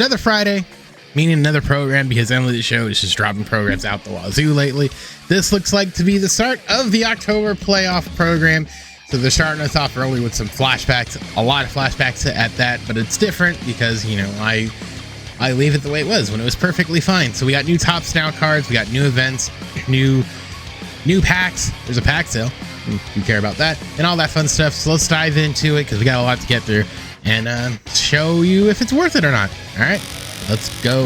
another Friday, meaning another program, because MLB The Show is just dropping programs out the wazoo lately. This looks like to be the start of the October playoff program. So they're starting us off early with some flashbacks, a lot of flashbacks at that, but it's different because, you know, I leave it the way it was when it was perfectly fine. So we got new Tops Now cards, we got new events, new packs. There's a pack sale. You care about that and all that fun stuff. So let's dive into it because we got a lot to get through and show you if it's worth it or not. All right, let's go.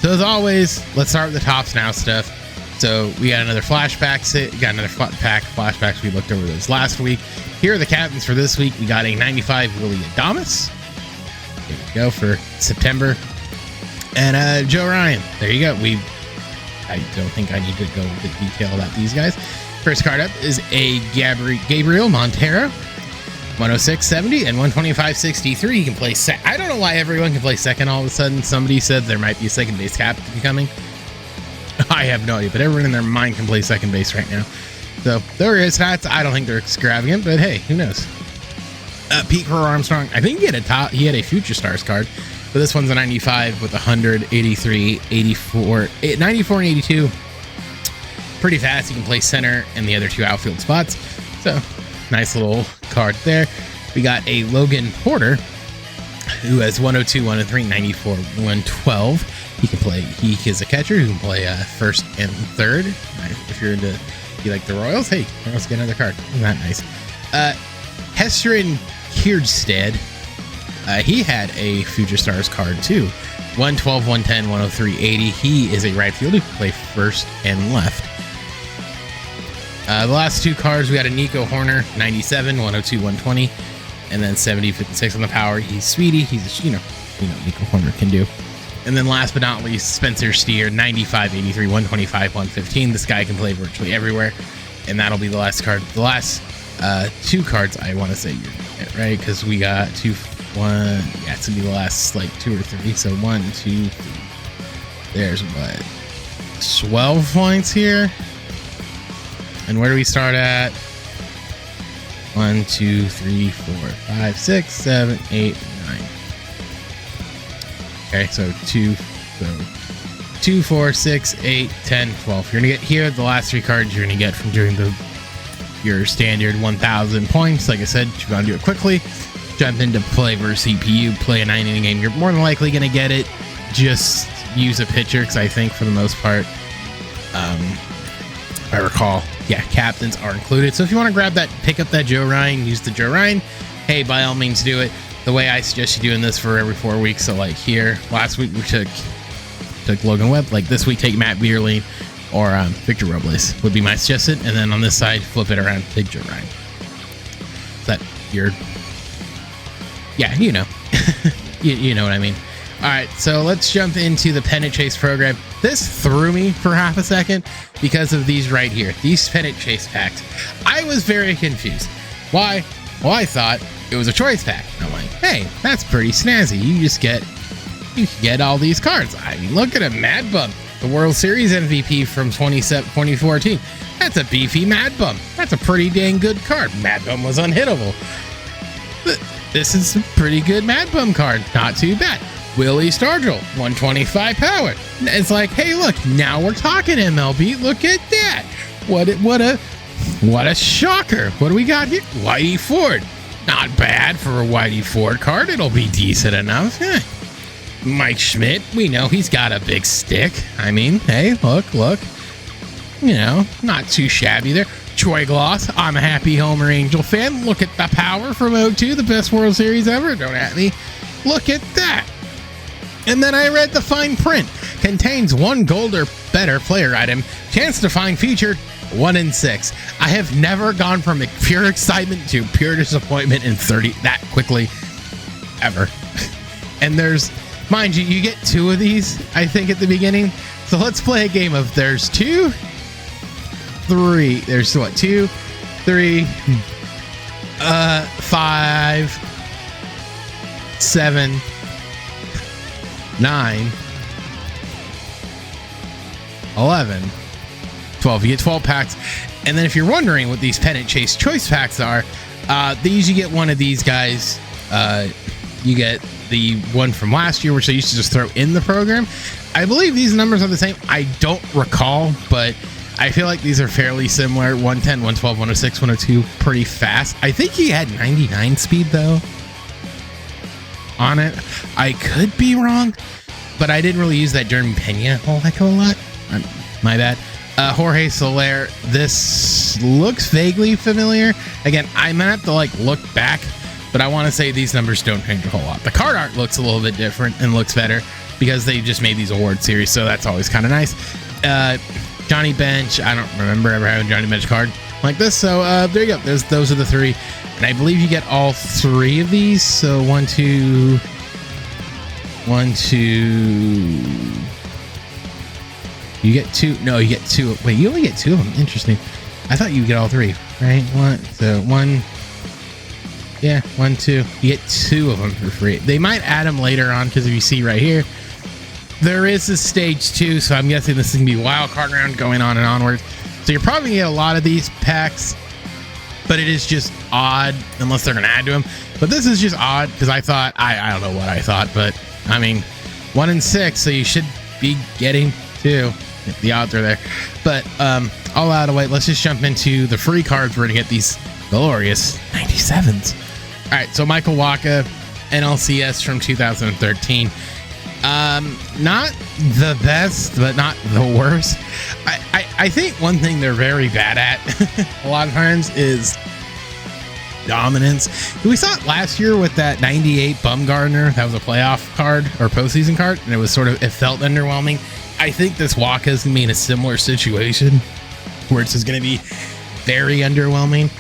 So as always, let's start with the Tops Now stuff. So we got another flashback set. We got another pack of flashbacks. We looked over those last week. Here are the captains for this week. We got a 95 Willie Adames. There we go for September. And Joe Ryan. There you go. I don't think I need to go into detail about these guys. First card up is a Gabriel Montero. 106.70 and 125.63. He can play I don't know why everyone can play second all of a sudden. Somebody said there might be a second base captain coming. I have no idea, but everyone in their mind can play second base right now. So there are his stats. I don't think they're extravagant, but hey, who knows? Pete Crow Armstrong. I think he had a Future Stars card, but this one's a 95 with 100, 83, 84, 94, and 82. Pretty fast. He can play center and the other two outfield spots. So nice little card there. We got a Logan Porter who has 102, 103, 94, 112. He can play. He is a catcher who can play first and third. If you like the Royals, hey, let's get another card. Isn't that nice? Hestrin Kierstead. He had a Future Stars card too. 112, 110, 103, 80. He is a right fielder who can play first and left. The last two cards, we got a Nico Horner, 97, 102, 120, and then 70, 56 on the power. He's speedy. He's, you know, Nico Horner can do. And then last but not least, Spencer Steer, 95, 83, 125, 115. This guy can play virtually everywhere. And that'll be the last card. The last two cards, I want to say you're gonna get, right? Because we got it's going to be the last, like, two or three. So 1, 2, 3. There's what? 12 points here. And where do we start at? 1, 2, 3, 4, 5, 6, 7, 8, 9. Okay, so 2, 4, 6, 8, 10, 12. You're gonna get here the last three cards you're gonna get from doing your standard 1,000 points. Like I said, you're gonna do it quickly. Jump into play versus CPU, play a 9-inning game. You're more than likely gonna get it. Just use a pitcher, because I think for the most part, if I recall, yeah, captains are included. So if you want to grab that, pick up that Joe Ryan, use the Joe Ryan, hey, by all means do it. The way I suggest you doing this for every 4 weeks. So like here, last week we took Logan Webb. Like this week, take Matt Beerling or Victor Robles would be my suggestion. And then on this side, flip it around, take Joe Ryan. Is that your... Yeah, you know. you know what I mean. All right, so let's jump into the Pennant Chase program. This threw me for half a second because of these right here. These Pennant Chase packs. I was very confused. Why? Well, I thought it was a choice pack. I'm like, hey, that's pretty snazzy. You get all these cards. I mean, look at him, Mad Bum, the World Series MVP from 2014. That's a beefy Mad Bum. That's a pretty dang good card. Mad Bum was unhittable. This is a pretty good Mad Bum card. Not too bad. Willie Stargell, 125 power. It's like, hey, look, now we're talking MLB. Look at that. What a shocker. What do we got here? Whitey Ford. Not bad for a Whitey Ford card. It'll be decent enough. Mike Schmidt, we know he's got a big stick. I mean, hey, look. You know, not too shabby there. Troy Gloss, I'm a happy Homer Angel fan. Look at the power from 02, the best World Series ever. Don't at me. Look at that. And then I read the fine print. Contains 1 gold or better player item. Chance to find featured 1 in 6. I have never gone from pure excitement to pure disappointment in 30 that quickly ever. And there's, mind you, you get 2 of these, I think, at the beginning. So let's play a game of there's 2, 3. There's what? 2, 3, 5, 7, 9, 11, 12. You get 12 packs. And then if you're wondering what these Pennant Chase choice packs are, these, you get one of these guys. you get the one from last year, which they used to just throw in the program. I believe these numbers are the same. I don't recall, but I feel like these are fairly similar. 110, 112, 106, 102, pretty fast. I think he had 99 speed, though, on it. I could be wrong, but I didn't really use that during Pena a whole heck of a lot. My bad. Jorge Soler, this looks vaguely familiar. Again, I might have to look back, but I want to say these numbers don't change a whole lot. The card art looks a little bit different and looks better because they just made these award series, so that's always kind of nice. Johnny Bench, I don't remember ever having a Johnny Bench card like this, so there you go. Those are the three, and I believe you get all three of these. So 1, 2, 1, 2. You get two. No, you get two. Wait, you only get two of them. Interesting. I thought you get all three, right? One. Yeah, 1, 2. You get two of them for free. They might add them later on because if you see right here, there is a stage 2. So I'm guessing this is gonna be wild card round going on and onward. So you're probably gonna get a lot of these packs, but it is just odd unless they're gonna add to them. But this is just odd because I thought I don't know what I thought, but I mean 1 in 6, so you should be getting 2. The odds are there, but all out of the way, let's just jump into the free cards. We're gonna get these glorious 97s. All right, so Michael Wacha, NLCS from 2013. Not the best, but not the worst. I think one thing they're very bad at a lot of times is dominance. We saw it last year with that 98 Bumgarner. That was a playoff card or postseason card, and it felt underwhelming. I think this Wacha is going to be in a similar situation where it's just going to be very underwhelming.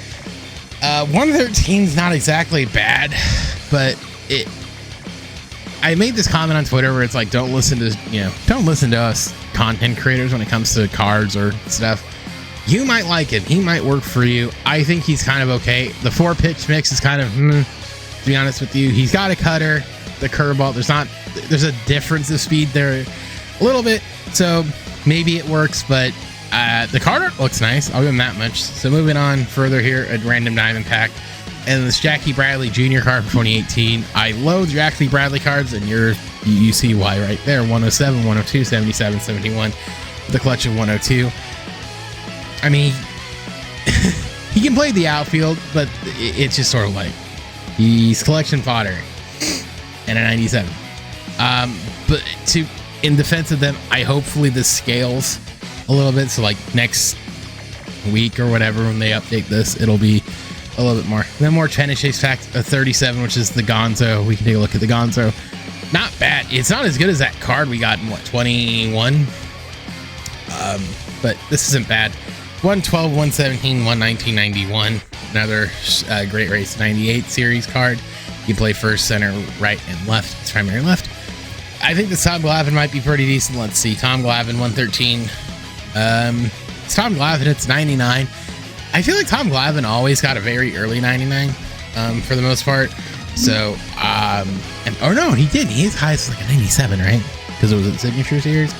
113 is not exactly bad, but I made this comment on Twitter where it's like, don't listen to us content creators when it comes to cards or stuff. You might like him. He might work for you. I think he's kind of okay. The 4-pitch mix is kind of, to be honest with you. He's got a cutter, the curveball. There's a difference of speed there. A little bit, so maybe it works, but the card art looks nice. I'll give him that much. So moving on further here, a random diamond pack, and this Jackie Bradley Jr. card from 2018. I load Jackie Bradley cards, and you see why right there. 107, 102, 77, 71, with a clutch of 102. I mean, he can play the outfield, but it's just sort of like he's collection fodder and a 97. But in defense of them, hopefully this scales a little bit. So next week or whatever, when they update this, it'll be a little bit more. Then more China Chase pack, a 37, which is the Gonzo. We can take a look at the Gonzo. Not bad. It's not as good as that card we got in 21. But this isn't bad. 112, 117, 119, 91. Another Great Race 98 series card. You play first, center, right, and left. It's primary left. I think the Tom Glavine might be pretty decent. Let's see. Tom Glavine, 113. It's Tom Glavine. It's 99. I feel like Tom Glavine always got a very early 99 for the most part. So, no, he didn't. He's high as like a 97, right? Because it was a signature series.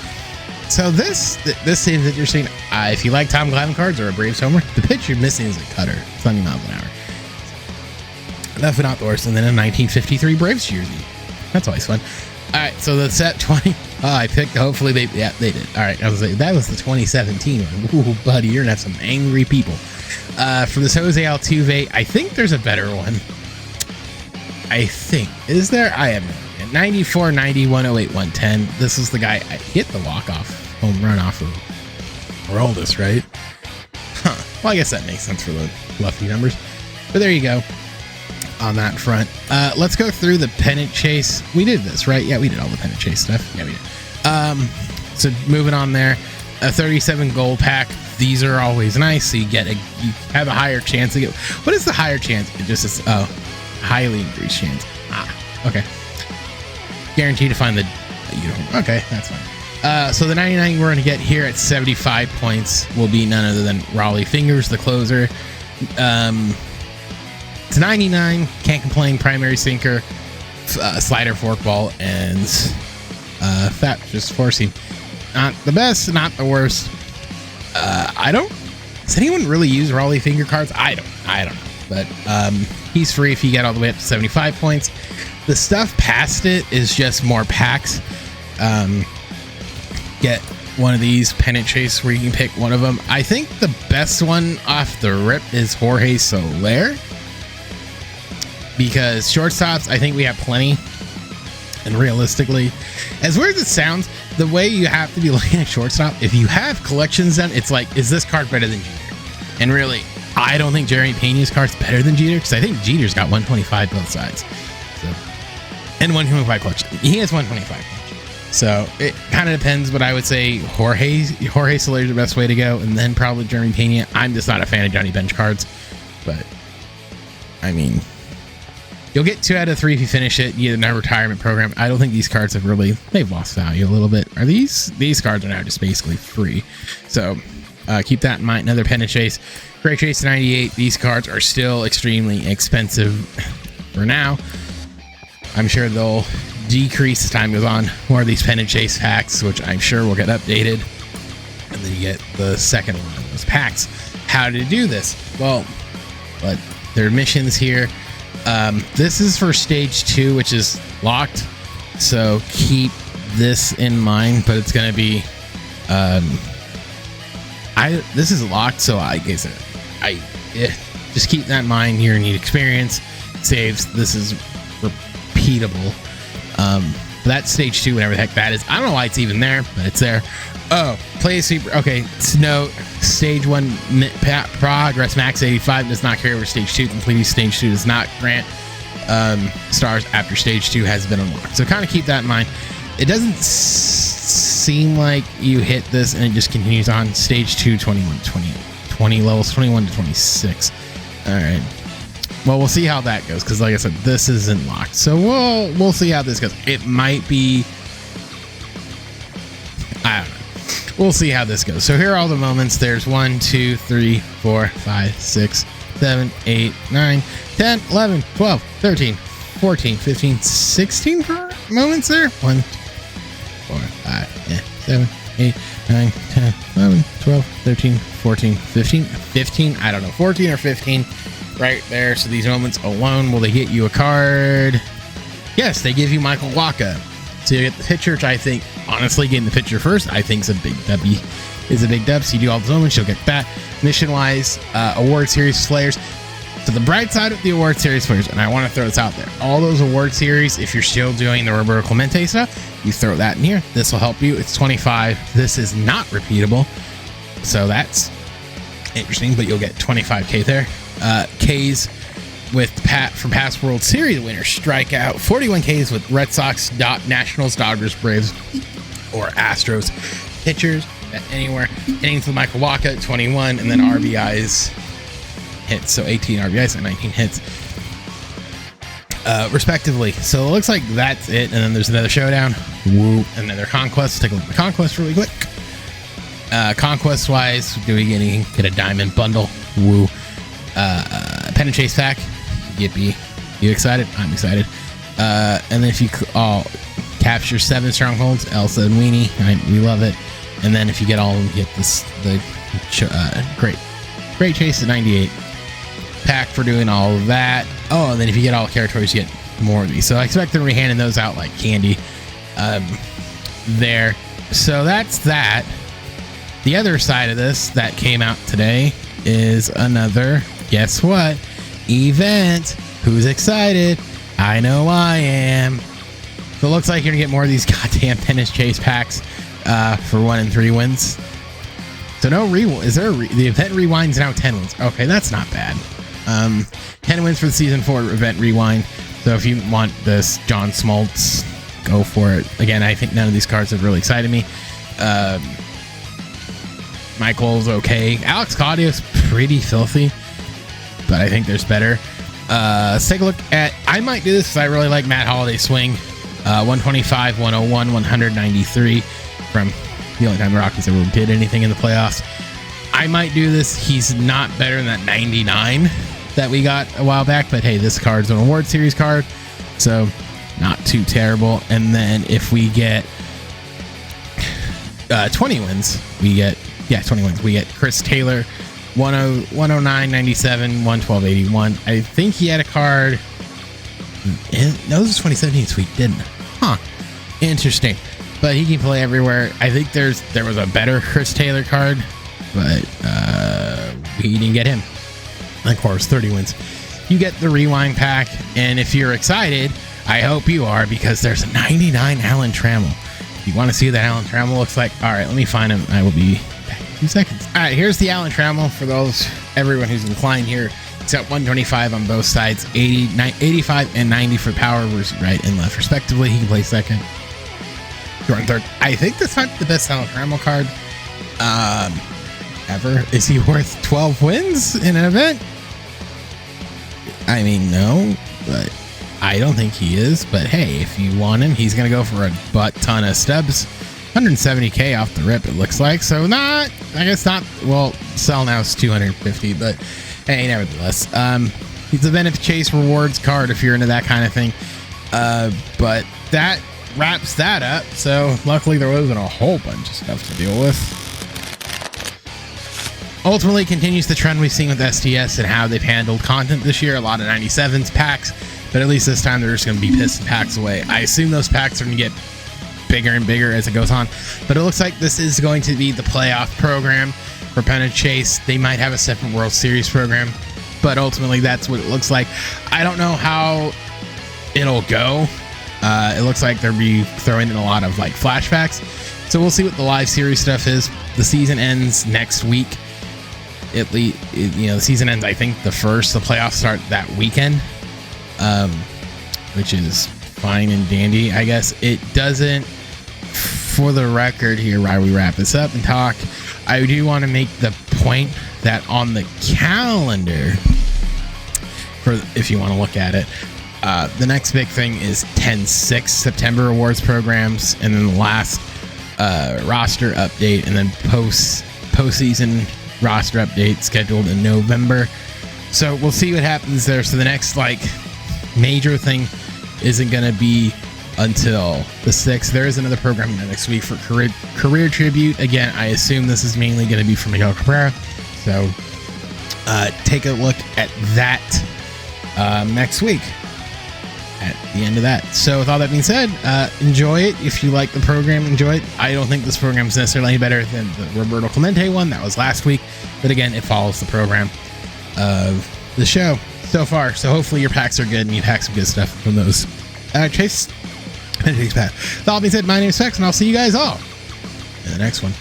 So this seems interesting. If you like Tom Glavine cards or a Braves homer, the pitch you're missing is a cutter. 70 miles an hour. That's not the worst. And then a 1953 Braves jersey. That's always fun. All right, so the set 20. I picked. Hopefully they did. All right, I was like, that was the 2017 one. Ooh, buddy, you're gonna have some angry people. For this Jose Altuve, I think there's a better one. I think. Is there? I have no idea. 94, 90, 108, 110. This is the guy I hit the walk-off home run off of Aroldis, right? Huh. Well, I guess that makes sense for the lucky numbers. But there you go. On that front, let's go through the Pennant Chase. We did this, right? Yeah, we did all the Pennant Chase stuff. Yeah, we did. So moving on there, a 37 gold pack. These are always nice. So you have a higher chance to get. What is the higher chance? It just is highly increased chance. Okay. Guaranteed to find the. You don't. Okay, that's fine. So the 99 we're going to get here at 75 points will be none other than Raleigh Fingers, the closer. It's 99, can't complain. Primary sinker, slider, forkball, and fat, just forcing. Not the best, not the worst. Does anyone really use Raleigh finger cards? I don't know. But he's free if you get all the way up to 75 points. The stuff past it is just more packs. Get one of these Pennant Chase where you can pick one of them. I think the best one off the rip is Jorge Soler, because shortstops, I think we have plenty. And realistically, as weird as it sounds, the way you have to be looking at shortstop, if you have collections done, it's like, is this card better than Jeter? And really, I don't think Jeremy Pena's card's better than Jeter, because I think Jeter's got 125 both sides. So, and 125 collection. He has 125 collection. So it kind of depends, but I would say Jorge Soler is the best way to go, and then probably Jeremy Pena. I'm just not a fan of Johnny Bench cards, but I mean, you'll get 2 out of 3 if you finish it. You get a retirement program. I don't think these cards have really, they've lost value a little bit. Are these cards are now just basically free. So keep that in mind. Another Pennant Chase, Great Chase 98. These cards are still extremely expensive for now. I'm sure they'll decrease as time goes on. More of these Pennant Chase packs, which I'm sure will get updated. And then you get the second one of those packs. How to do this? Well, but there are missions here. This is for stage 2, which is locked. So keep this in mind, but it's going to be, this is locked. So I guess just keep that in mind. You're going to need experience, saves. This is repeatable. That's stage 2, whatever the heck that is. I don't know why it's even there, but it's there. Oh, play a sweeper. Okay, note, stage 1 progress max 85 does not carry over stage 2. Completing stage 2 does not grant stars after stage 2 has been unlocked. So kind of keep that in mind. It doesn't seem like you hit this and it just continues on. Stage 2, 20 levels, 21 to 26. All right. Well, we'll see how that goes, because like I said, this isn't locked. So we'll see how this goes. It might be, I don't know. We'll see how this goes. So here are all the moments. There's 1, 2, 3, 4, 5, 6, 7, 8, 9, 10, 11, 12, 13, 14, 15, 16 moments there. 1, 4, 5, 7, 8, 9, 10, 11, 12, 13, 14, 15. I don't know, 14 or 15 right there. So these moments alone, will they get you a card? Yes, they give you Michael Wacha. So you get the pitcher, which I think, honestly, getting the pitcher first, I think is a big W. So you do all the moments, you'll get that. Mission-wise, award series players. So the bright side of the award series players, and I want to throw this out there, all those award series, if you're still doing the Roberto Clemente stuff, you throw that in here. This will help you. It's 25. This is not repeatable, so that's interesting, but you'll get 25K there. Ks with Pat from past World Series winners, strikeout 41 Ks with Red Sox, Nationals, Dodgers, Braves, or Astros pitchers anywhere. Innings with Michael Wacha 21, and then RBIs hits, so 18 RBIs and 19 hits respectively. So it looks like that's it, and then there's another showdown. Woo. Another conquest. Let's take a look at the conquest really quick. Conquest wise, do we get a diamond bundle? Woo. Pennant Chase pack. Yippee. You excited? I'm excited. And then if you capture 7 strongholds, Elsa and Weenie, we love it. And then if you get all of them, you get Great Chase at 98 pack for doing all of that. Oh, and then if you get all the territories, you get more of these. So I expect them to be handing those out like candy there. So that's that. The other side of this that came out today is another, guess what, event. Who's excited? I know I am. So it looks like you're gonna get more of these goddamn Pennant Chase packs for 1 and 3 wins. So no is there the event rewinds now 10 wins. Okay, that's not bad. 10 wins for the season 4 event rewind. So if you want this John Smoltz, go for it. Again, I think none of these cards have really excited me. Michael's okay. Alex Claudio's pretty filthy, but I think there's better. Let's take a look at, I might do this because I really like Matt Holliday's swing. 125, 101, 193 from the only time the Rockies ever did anything in the playoffs. I might do this. He's not better than that 99 that we got a while back, but hey, this card's an award series card, so not too terrible. And then if we get 20 wins, we get 20 wins. We get Chris Taylor, 109, 97, 112, 81. I think he had a card No, this is 2017 sweet, didn't it? Huh. Interesting. But he can play everywhere. I think there was a better Chris Taylor card, but we didn't get him. Of course, 30 wins. You get the rewind pack, and if you're excited, I hope you are, because there's a 99 Alan Trammell. If you want to see what that Alan Trammell looks like, all right, let me find him. I will be back in 2 seconds. All right, here's the Alan Trammell for everyone who's inclined here. It's at 125 on both sides, 85 and 90 for power, right and left respectively. He can play second. Jordan third. I think this might be the best Alan Trammell card ever. Is he worth 12 wins in an event? I mean, no, but I don't think he is. But hey, if you want him, he's going to go for a butt ton of stubs. 170K off the rip, it looks like. So not, I guess not. Well, sell now is 250, but hey, nevertheless, he's a benefit chase rewards card if you're into that kind of thing. But that wraps that up. So luckily there wasn't a whole bunch of stuff to deal with. Ultimately continues the trend we've seen with STS and how they've handled content this year. A lot of 97s packs, but at least this time they're just going to be pissing packs away. I assume those packs are going to get bigger and bigger as it goes on, but it looks like this is going to be the playoff program for Pennant Chase. They might have a separate World Series program, but ultimately that's what it looks like. I don't know how it'll go. It looks like they'll be throwing in a lot of like flashbacks, so we'll see what the live series stuff is. The season ends next week. The season ends, I think, the 1st. The playoffs start that weekend, which is fine and dandy, I guess. It doesn't, for the record here, while we wrap this up and talk, I do want to make the point that on the calendar, if you want to look at it, the next big thing is 10/6 September awards programs, and then the last roster update, and then postseason roster update scheduled in November. So we'll see what happens there. So the next major thing isn't going to be until the 6th. There is another program next week for career tribute. Again, I assume this is mainly going to be for Miguel Cabrera. So take a look at that next week at the end of that. So with all that being said, enjoy it. If you like the program, enjoy it. I don't think this program is necessarily any better than the Roberto Clemente one that was last week, but again, it follows the program of the show so far. So hopefully your packs are good and you pack some good stuff from those. Chase pack. With all that being said, my name is Specs, and I'll see you guys all in the next one.